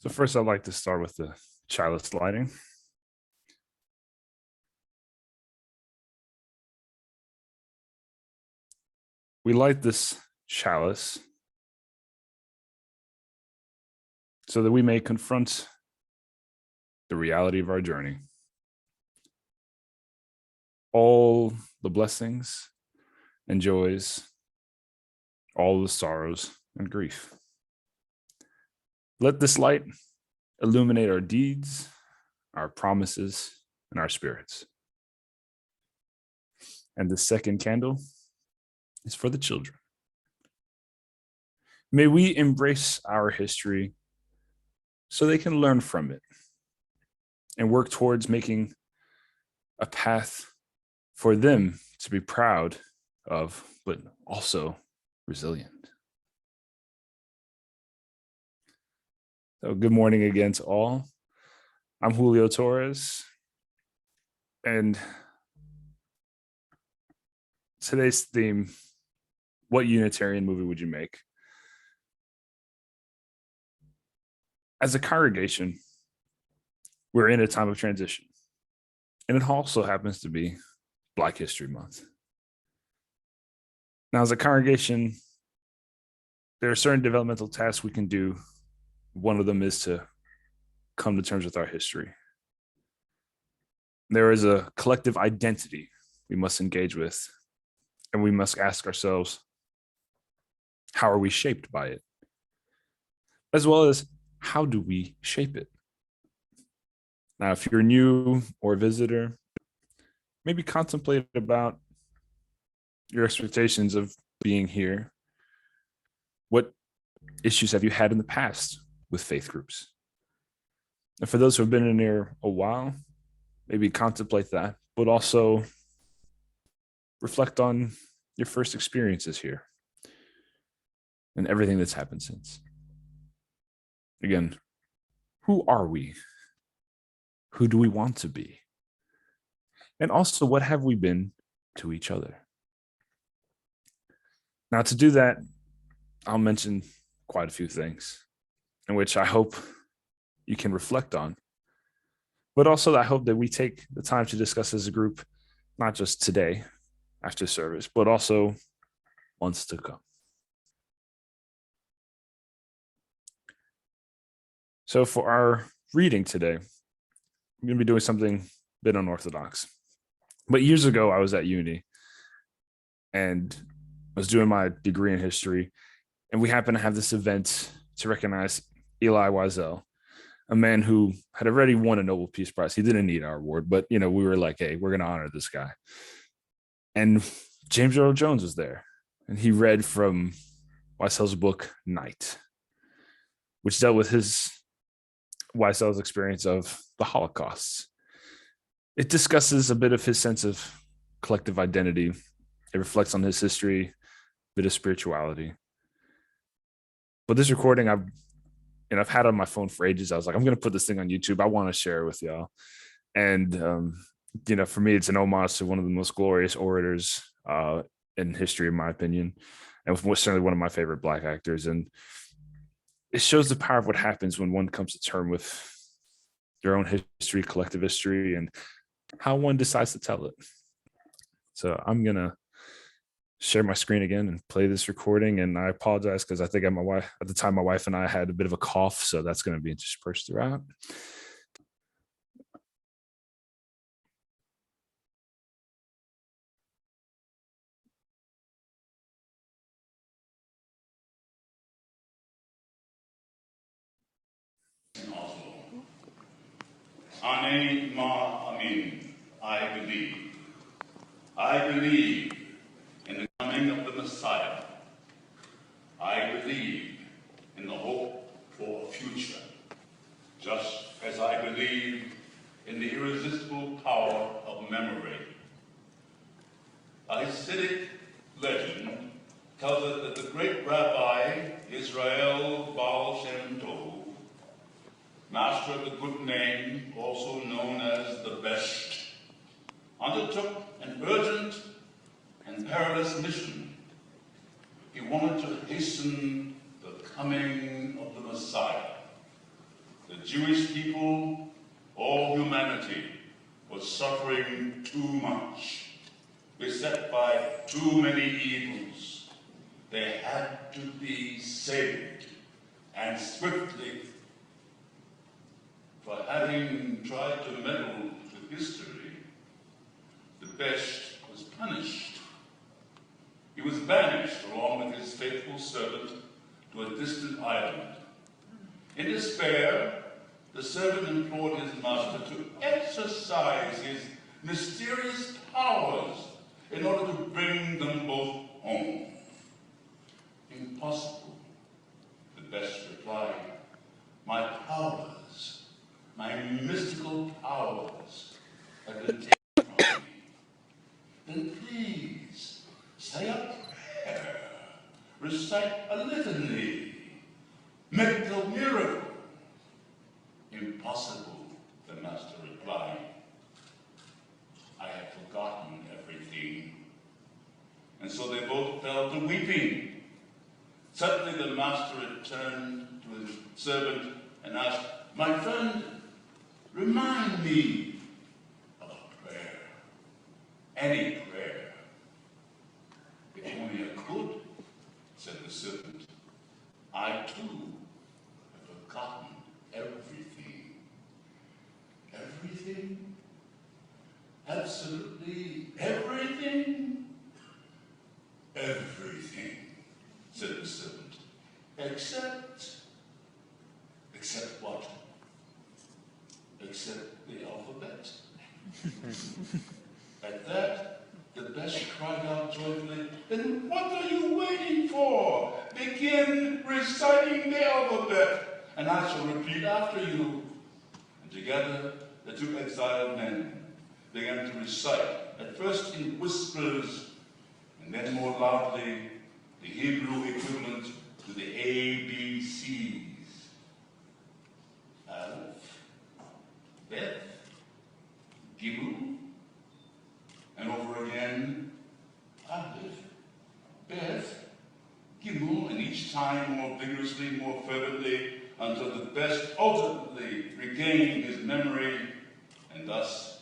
So first, I'd like to start with the chalice lighting. We light this chalice so that we may confront the reality of our journey. All the blessings and joys, all the sorrows and grief. Let this light illuminate our deeds, our promises, and our spirits. And the second candle is for the children. May we embrace our history so they can learn from it and work towards making a path for them to be proud of, but also resilient. So good morning again to all. I'm Julio Torres, and today's theme, what Unitarian movie would you make? As a congregation, we're in a time of transition, and it also happens to be Black History Month. Now, as a congregation, there are certain developmental tasks we can do. One of them is to come to terms with our history. There is a collective identity we must engage with, and we must ask ourselves, how are we shaped by it? As well as, how do we shape it? Now, if you're new or a visitor, maybe contemplate about your expectations of being here. What issues have you had in the past with faith groups? And for those who have been in here a while, maybe contemplate that, but also reflect on your first experiences here and everything that's happened since. Again, who are we? Who do we want to be? And also, what have we been to each other? Now, to do that, I'll mention quite a few things in which I hope you can reflect on, but also I hope that we take the time to discuss as a group, not just today after service, but also months to come. So for our reading today, I'm going to be doing something a bit unorthodox. But years ago, I was at uni and I was doing my degree in history, and we happened to have this event to recognize Elie Wiesel, a man who had already won a Nobel Peace Prize. He didn't need our award, but we were like, hey, we're going to honor this guy. And James Earl Jones was there, and he read from Wiesel's book, Night, which dealt with Wiesel's experience of the Holocaust. It discusses a bit of his sense of collective identity. It reflects on his history, a bit of spirituality. But this recording I've had on my phone for ages. I was like, I'm going to put this thing on YouTube. I want to share it with y'all. And, for me, it's an homage to one of the most glorious orators in history, in my opinion, and certainly one of my favorite Black actors. And it shows the power of what happens when one comes to terms with their own history, collective history, and how one decides to tell it. So I'm going to share my screen again and play this recording. And I apologize because I think at the time, my wife and I had a bit of a cough, so that's going to be interspersed throughout. Ane ma amin. I believe. I believe in the coming of the Messiah. I believe in the hope for a future, just as I believe in the irresistible power of memory. A Hasidic legend tells us that the great Rabbi Israel Baal Shem Tov, master of the good name, also known as the Best, undertook an urgent and perilous mission. He wanted to hasten the coming of the Messiah. the Jewish people, all humanity, was suffering too much, beset by too many evils. They had to be saved, and swiftly. For having tried to meddle with history, the best was punished. He was banished along with his faithful servant to a distant island. In despair, the servant implored his master to exercise his mysterious powers in order to bring them both home. Impossible, the best replied. My powers, my mystical powers have been taken from me. Then please, say a prayer, recite a litany, make a miracle. Impossible, the master replied. I have forgotten everything. And so they both fell to weeping. Suddenly the master returned to his servant and asked, my friend, remind me of a prayer, any prayer. If only I could, said the servant. I too have forgotten everything. Everything? Absolutely everything? Everything, said the servant. Except what? Except the alphabet. At that, the best cried out joyfully, then what are you waiting for? Begin reciting the alphabet, and I shall repeat after you. And together, the two exiled men began to recite, at first in whispers, and then more loudly, the Hebrew equivalent to the ABCs. Aleph, Bet, Gimel, and over again, Aleph, Beth, Gimel, and each time more vigorously, more fervently, until the best ultimately regained his memory and thus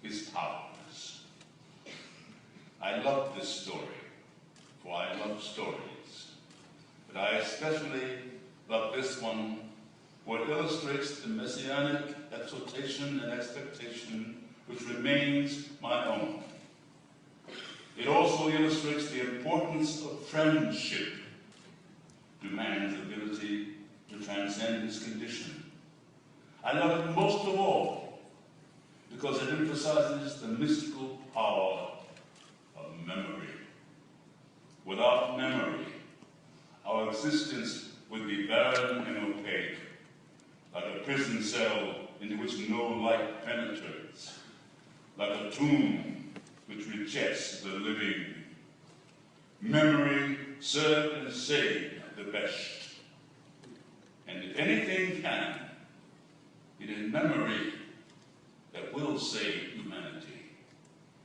his powers. I love this story, for I love stories. But I especially love this one, for it illustrates the messianic exaltation and expectation which remains my own. It also illustrates the importance of friendship to man's ability to transcend his condition. I love it most of all because it emphasizes the mystical power of memory. Without memory, our existence would be barren and opaque, like a prison cell into which no light penetrates, like a tomb which rejects the living. Memory served and saved the best. And if anything can, it is memory that will save humanity.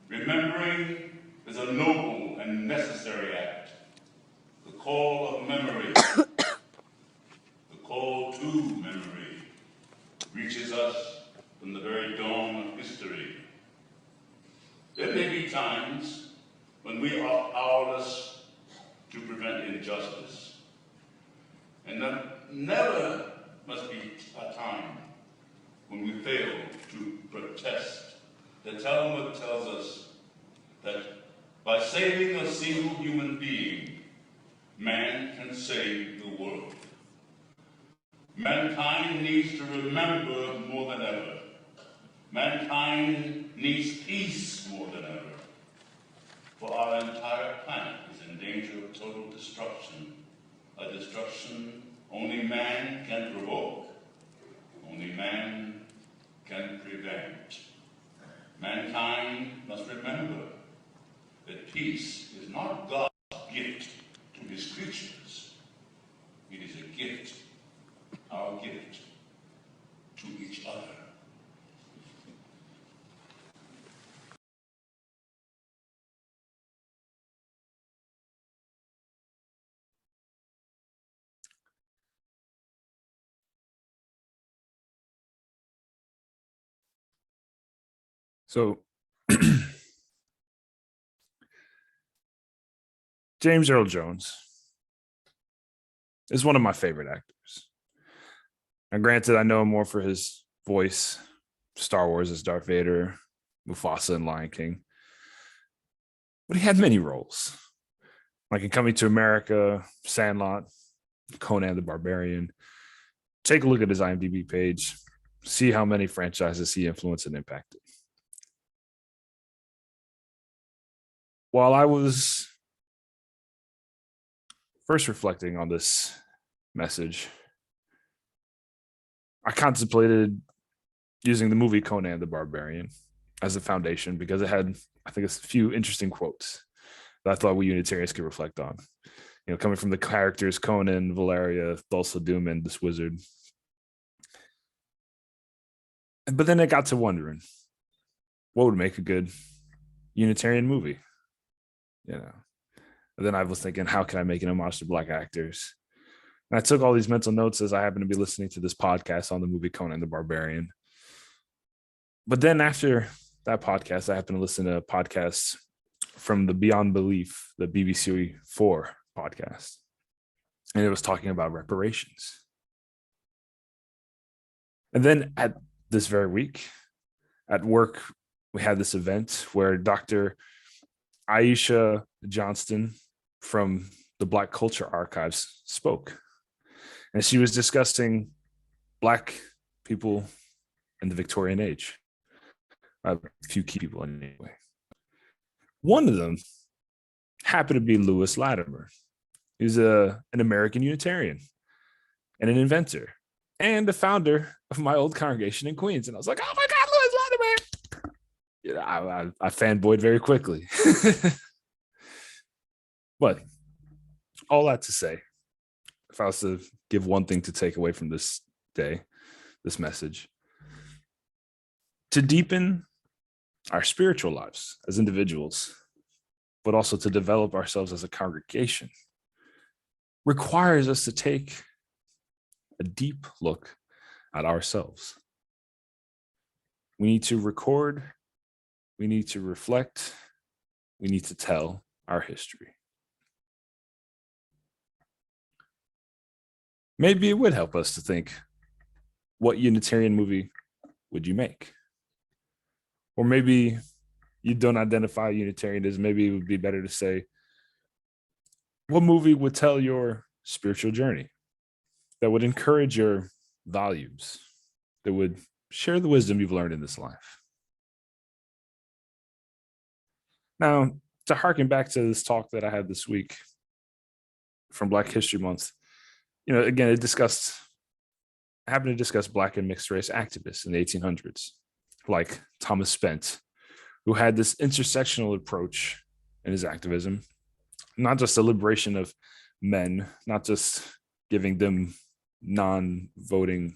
Remembering is a noble and necessary act. The call of memory, the call to memory, reaches us from the very dawn of history. There may be times when we are powerless to prevent injustice. And there never must be a time when we fail to protest. The Talmud tells us that by saving a single human being, man can save the world. Mankind needs to remember more than ever. Mankind needs peace more than ever. For our entire planet is in danger of total destruction, a destruction only man can provoke, only man can prevent. Mankind must remember that peace is not God's gift to his creatures. It is a gift, our gift, to each other. So James Earl Jones is one of my favorite actors. And granted, I know him more for his voice, Star Wars as Darth Vader, Mufasa in Lion King. But he had many roles, like in Coming to America, Sandlot, Conan the Barbarian. Take a look at his IMDb page, see how many franchises he influenced and impacted. While I was first reflecting on this message, I contemplated using the movie Conan the Barbarian as a foundation because it had, I think, a few interesting quotes that I thought we Unitarians could reflect on. You know, coming from the characters Conan, Valeria, Thulsa Doom, and this wizard. But then I got to wondering, what would make a good Unitarian movie? You know, and then I was thinking, how can I make an homage to Black actors? And I took all these mental notes as I happened to be listening to this podcast on the movie Conan the Barbarian. But then after that podcast, I happened to listen to podcasts from the Beyond Belief, the BBC 4 podcast. And it was talking about reparations. And then at this very week, at work, we had this event where Dr. Aisha Johnston from the Black Culture Archives spoke. And she was discussing Black people in the Victorian age. A few key people anyway. One of them happened to be Lewis Latimer. He was an American Unitarian and an inventor and the founder of my old congregation in Queens. And I was like, oh my God, Lewis Latimer. You know, I fanboyed very quickly. But all that to say, if I was to give one thing to take away from this day, this message, to deepen our spiritual lives as individuals, but also to develop ourselves as a congregation, requires us to take a deep look at ourselves. We need to record, we need to reflect, we need to tell our history. Maybe it would help us to think, what Unitarian movie would you make? Or maybe you don't identify Unitarianism. Maybe it would be better to say, what movie would tell your spiritual journey, that would encourage your values, that would share the wisdom you've learned in this life? Now, to harken back to this talk that I had this week from Black History Month, you know, again, I happened to discuss Black and mixed race activists in the 1800s, like Thomas Spence, who had this intersectional approach in his activism, not just the liberation of men, not just giving them non-landowning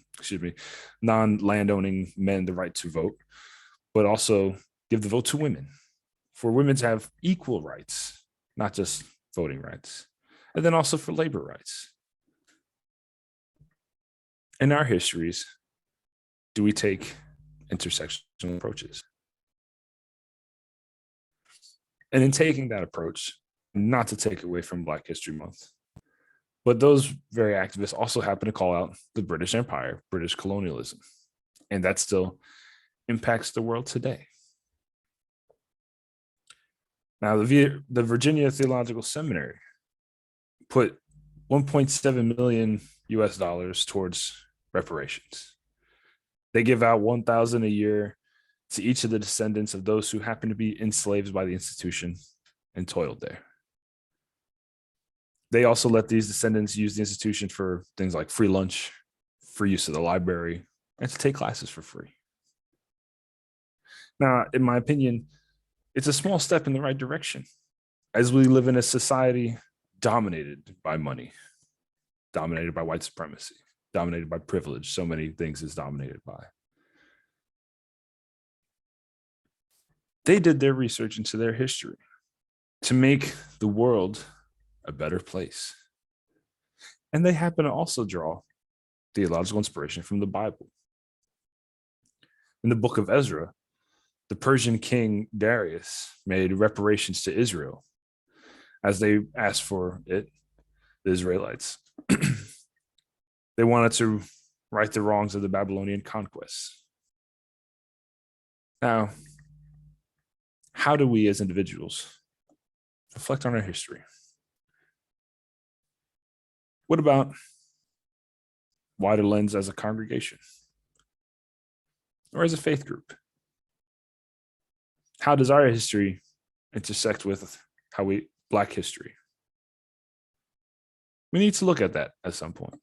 men the right to vote, but also give the vote to women, for women to have equal rights, not just voting rights, and then also for labor rights. In our histories, do we take intersectional approaches? And in taking that approach, not to take away from Black History Month, but those very activists also happen to call out the British Empire, British colonialism, and that still impacts the world today. Now, the Virginia Theological Seminary put 1.7 million US dollars towards reparations. They give out 1,000 a year to each of the descendants of those who happen to be enslaved by the institution and toiled there. They also let these descendants use the institution for things like free lunch, free use of the library, and to take classes for free. Now, in my opinion, it's a small step in the right direction, as we live in a society dominated by money, dominated by white supremacy, dominated by privilege. So many things is dominated by. They did their research into their history to make the world a better place. And they happen to also draw theological inspiration from the Bible. In the book of Ezra, The Persian king Darius made reparations to Israel as they asked for it, the Israelites. They wanted to right the wrongs of the Babylonian conquests. Now, how do we as individuals reflect on our history? What about wider lens as a congregation or as a faith group? How does our history intersect with how we Black history? We need to look at that at some point.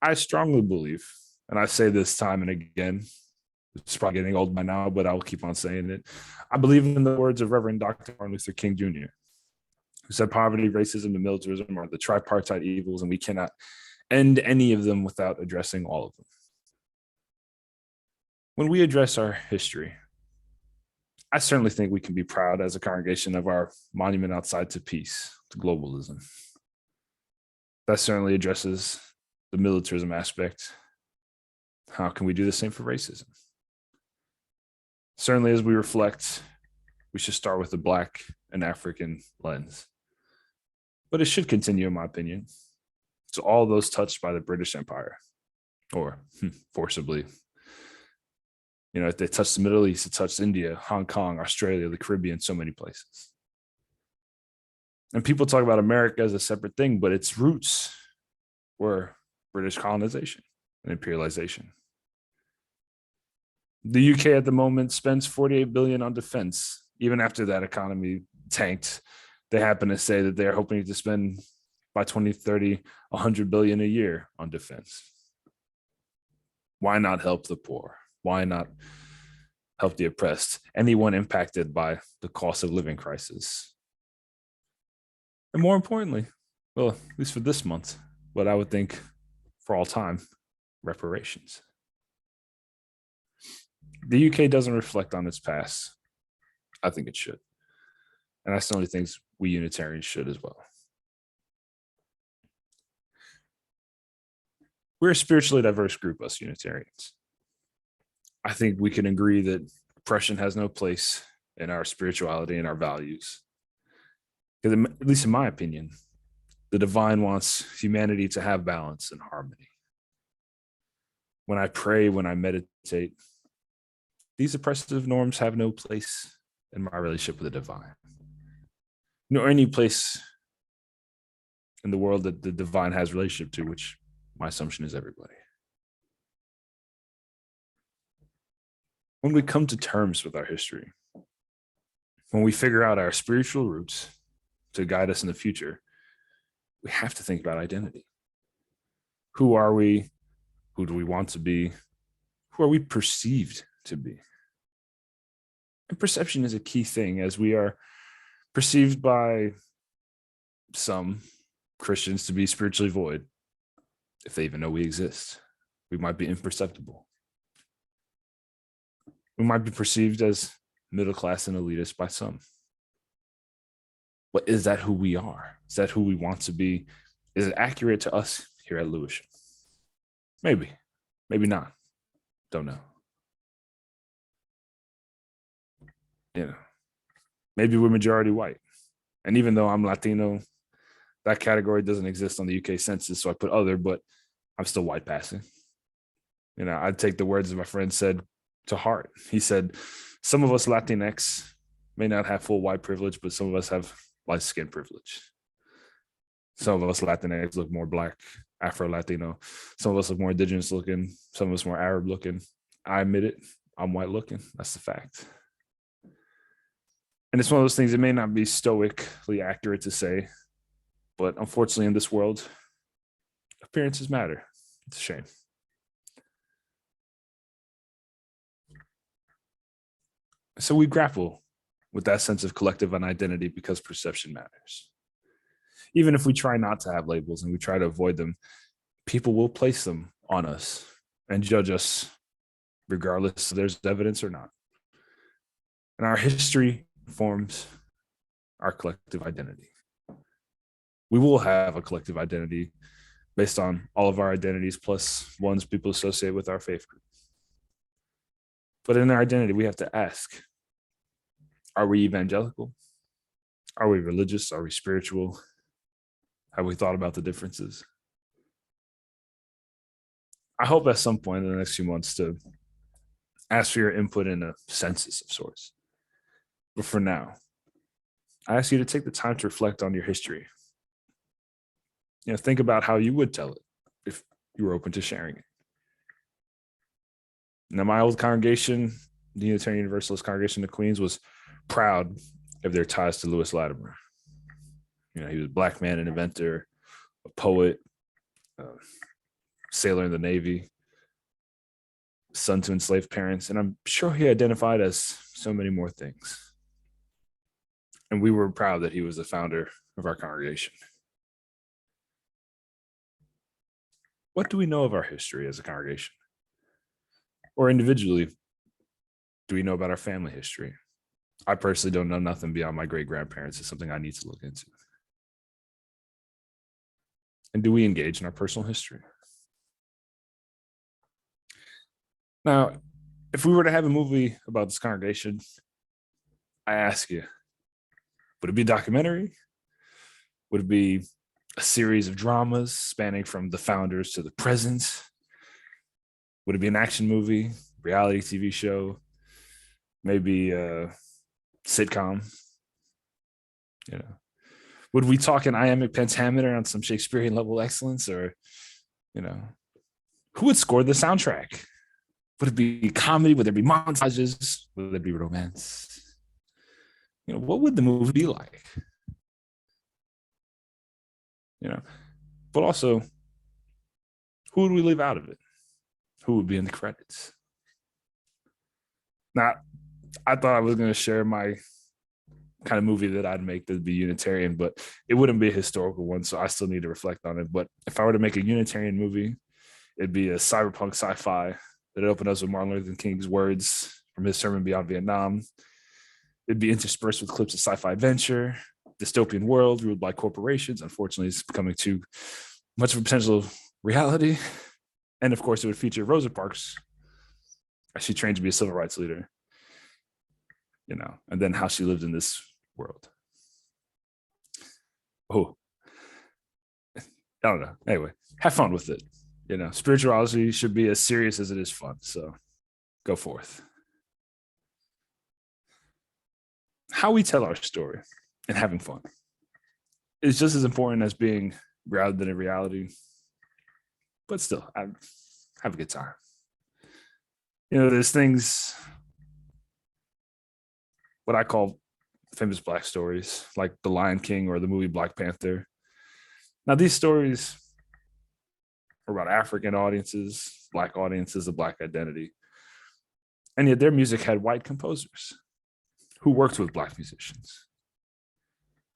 I strongly believe, and I say this time and again, it's probably getting old by now, but I'll keep on saying it. I believe in the words of Reverend Dr. Martin Luther King Jr., who said poverty, racism, and militarism are the tripartite evils, and we cannot end any of them without addressing all of them. When we address our history, I certainly think we can be proud as a congregation of our monument outside to peace, to globalism. That certainly addresses the militarism aspect. How can we do the same for racism? Certainly, as we reflect, we should start with the Black and African lens. But it should continue, in my opinion, to all those touched by the British Empire, or forcibly. You know, if they touched the Middle East, it touched India, Hong Kong, Australia, the Caribbean, so many places. And people talk about America as a separate thing, but its roots were British colonization and imperialization. The UK at the moment spends 48 billion on defense. Even after that economy tanked, they happen to say that they're hoping to spend by 2030 100 billion a year on defense. Why not help the poor? Why not help the oppressed? Anyone impacted by the cost of living crisis? And more importantly, well, at least for this month, what I would think for all time, reparations. The UK doesn't reflect on its past. I think it should. And I certainly think we Unitarians should as well. We're a spiritually diverse group, us Unitarians. I think we can agree that oppression has no place in our spirituality and our values. Because at least in my opinion, the divine wants humanity to have balance and harmony. When I pray, when I meditate, these oppressive norms have no place in my relationship with the divine, nor any place in the world that the divine has relationship to, which my assumption is everybody. When we come to terms with our history, when we figure out our spiritual roots to guide us in the future, we have to think about identity. Who are we? Who do we want to be? Who are we perceived to be? And perception is a key thing, as we are perceived by some Christians to be spiritually void. If they even know we exist, we might be imperceptible. We might be perceived as middle class and elitist by some. But is that who we are? Is that who we want to be? Is it accurate to us here at Lewisham? Maybe, maybe not. Don't know. You know, maybe we're majority white. And even though I'm Latino, that category doesn't exist on the UK census, so I put other, but I'm still white passing. You know, I'd take the words that my friend said to heart. He said, some of us Latinx may not have full white privilege, but some of us have light skin privilege. Some of us Latinx look more Black, Afro-Latino. Some of us look more indigenous looking. Some of us more Arab looking. I admit it. I'm white looking. That's the fact. And it's one of those things that may not be stoically accurate to say, but unfortunately in this world, appearances matter. It's a shame. So we grapple with that sense of collective identity because perception matters. Even if we try not to have labels and we try to avoid them, people will place them on us and judge us regardless if there's evidence or not. And our history forms our collective identity. We will have a collective identity based on all of our identities plus ones people associate with our faith group. But in our identity, we have to ask, are we evangelical? Are we religious? Are we spiritual? Have we thought about the differences? I hope at some point in the next few months to ask for your input in a census of sorts. But for now, I ask you to take the time to reflect on your history. Think about how you would tell it if you were open to sharing it. Now, my old congregation, the Unitarian Universalist Congregation of Queens, was proud of their ties to Lewis Latimer. He was a black man, an inventor, a poet, a sailor in the Navy, son to enslaved parents, and I'm sure he identified as so many more things. And we were proud that he was the founder of our congregation. What do we know of our history as a congregation? Or individually, do we know about our family history? I personally don't know nothing beyond my great-grandparents. It's something I need to look into. And do we engage in our personal history? Now, if we were to have a movie about this congregation, I ask you, would it be a documentary? Would it be a series of dramas spanning from the founders to the present? Would it be an action movie, reality TV show, maybe a sitcom? Would we talk in iambic pentameter on some Shakespearean level excellence, or who would score the soundtrack? Would it be comedy? Would there be montages? Would there be romance? What would the movie be like? But also, who would we leave out of it? Who would be in the credits? Now, I thought I was going to share my kind of movie that I'd make that'd be Unitarian, but it wouldn't be a historical one, so I still need to reflect on it. But if I were to make a Unitarian movie, it'd be a cyberpunk sci-fi that opened us with Martin Luther King's words from his sermon Beyond Vietnam. It'd be interspersed with clips of sci-fi adventure, dystopian world ruled by corporations. Unfortunately, it's becoming too much of a potential reality. And of course, it would feature Rosa Parks as she trained to be a civil rights leader, and then how she lived in this world. Oh, I don't know. Anyway, have fun with it. Spirituality should be as serious as it is fun. So go forth. How we tell our story and having fun is just as important as being grounded in reality. But still, I have a good time. There's things, what I call famous Black stories, like The Lion King or the movie Black Panther. Now, these stories are about African audiences, Black audiences, the Black identity. And yet their music had white composers who worked with Black musicians.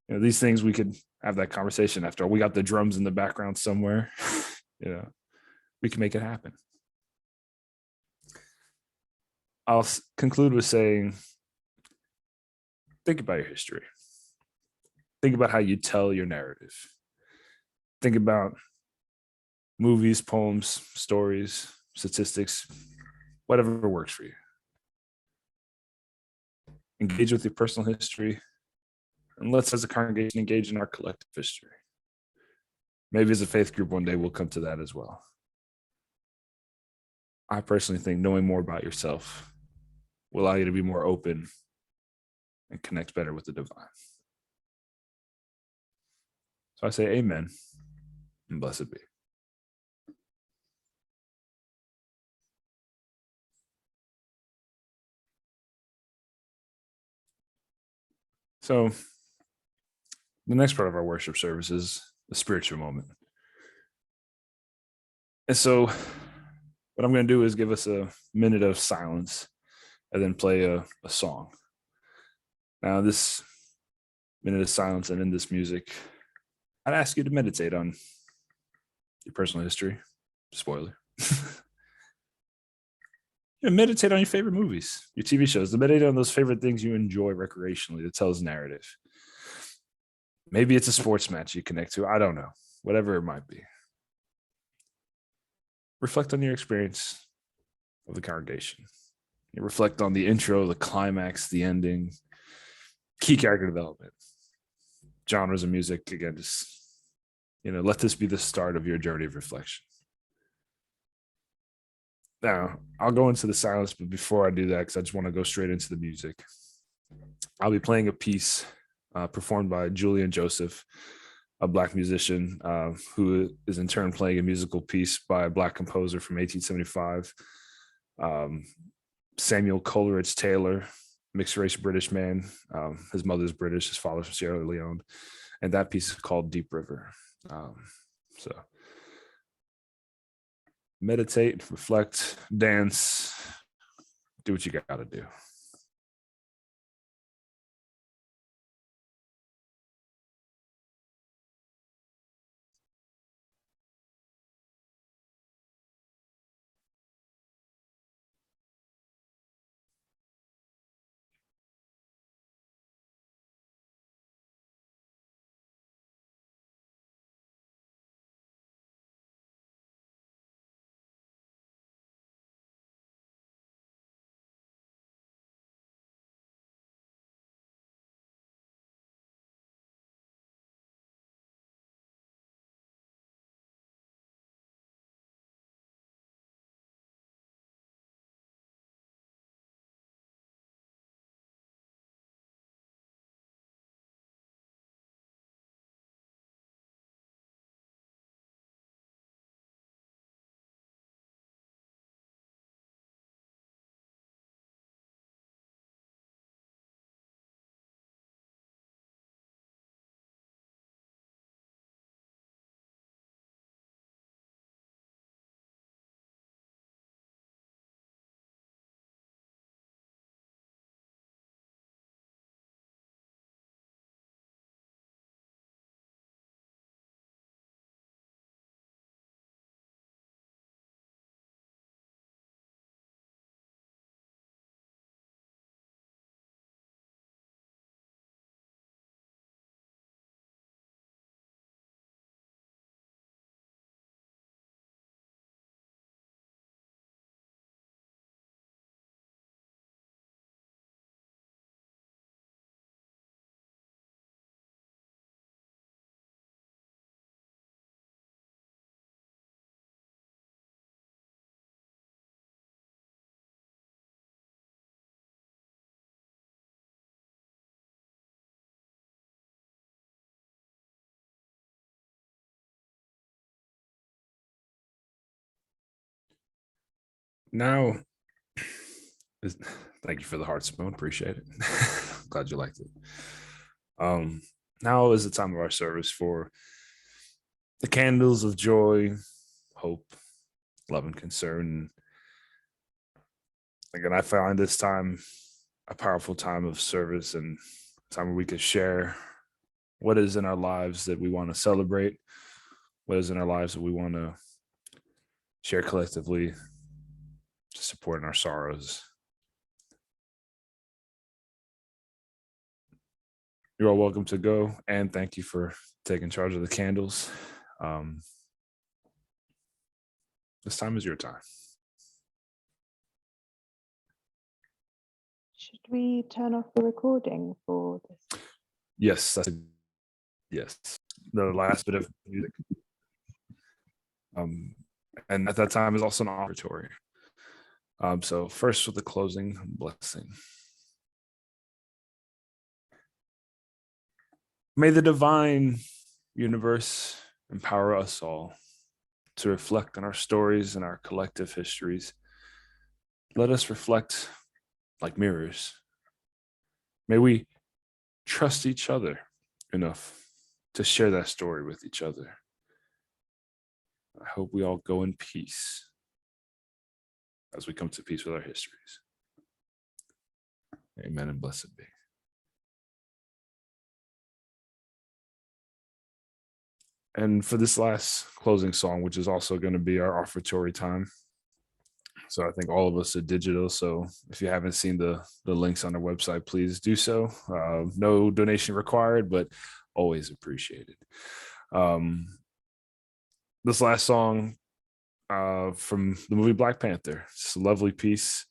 These things, we could have that conversation after all. We got the drums in the background somewhere. We can make it happen. I'll conclude with saying, think about your history. Think about how you tell your narrative. Think about movies, poems, stories, statistics, whatever works for you. Engage with your personal history, and let's, as a congregation, engage in our collective history. Maybe as a faith group, one day we'll come to that as well. I personally think knowing more about yourself will allow you to be more open and connect better with the divine. So I say amen, and blessed be. So the next part of our worship service is the spiritual moment. And so what I'm going to do is give us a minute of silence and then play a song. Now, this minute of silence and in this music, I'd ask you to meditate on your personal history. Spoiler. Meditate on your favorite movies, your TV shows, meditate on those favorite things you enjoy recreationally that tells narrative. Maybe it's a sports match you connect to. I don't know. Whatever it might be. Reflect on your experience of the congregation. You reflect on the intro, the climax, the ending, key character development, genres of music. Again, just let this be the start of your journey of reflection. Now, I'll go into the silence, but before I do that, because I just want to go straight into the music, I'll be playing a piece performed by Julian Joseph, a Black musician who is in turn playing a musical piece by a Black composer from 1875, Samuel Coleridge Taylor, mixed race British man. His mother's British, his father's from Sierra Leone. And that piece is called Deep River. So meditate, reflect, dance, do what you got to do. Now, thank you for the heart spoon. Appreciate it. Glad you liked it. Now is the time of our service for the candles of joy, hope, love, and concern. Again, I find this time a powerful time of service and time where we could share what is in our lives that we want to celebrate, what is in our lives that we want to share collectively to support in our sorrows. You're all welcome to go, and thank you for taking charge of the candles. This time is your time. Should we turn off the recording for this? Yes, yes. The last bit of music. And at that time is also an offertory. So first with the closing blessing. May the divine universe empower us all to reflect on our stories and our collective histories. Let us reflect like mirrors. May we trust each other enough to share that story with each other. I hope we all go in peace as we come to peace with our histories. Amen and blessed be. And for this last closing song, which is also going to be our offertory time. So I think all of us are digital. So if you haven't seen the links on our website, please do so. No donation required, but always appreciated. This last song from the movie Black Panther. It's a lovely piece.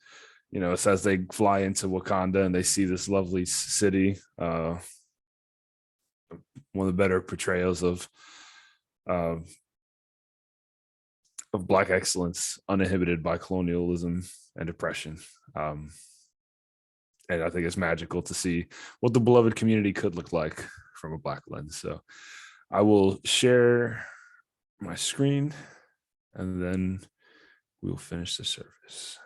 it's as they fly into Wakanda and they see this lovely city. One of the better portrayals uh, of Black excellence, uninhibited by colonialism and oppression. And I think it's magical to see what the beloved community could look like from a Black lens. So I will share my screen and then we'll finish the service.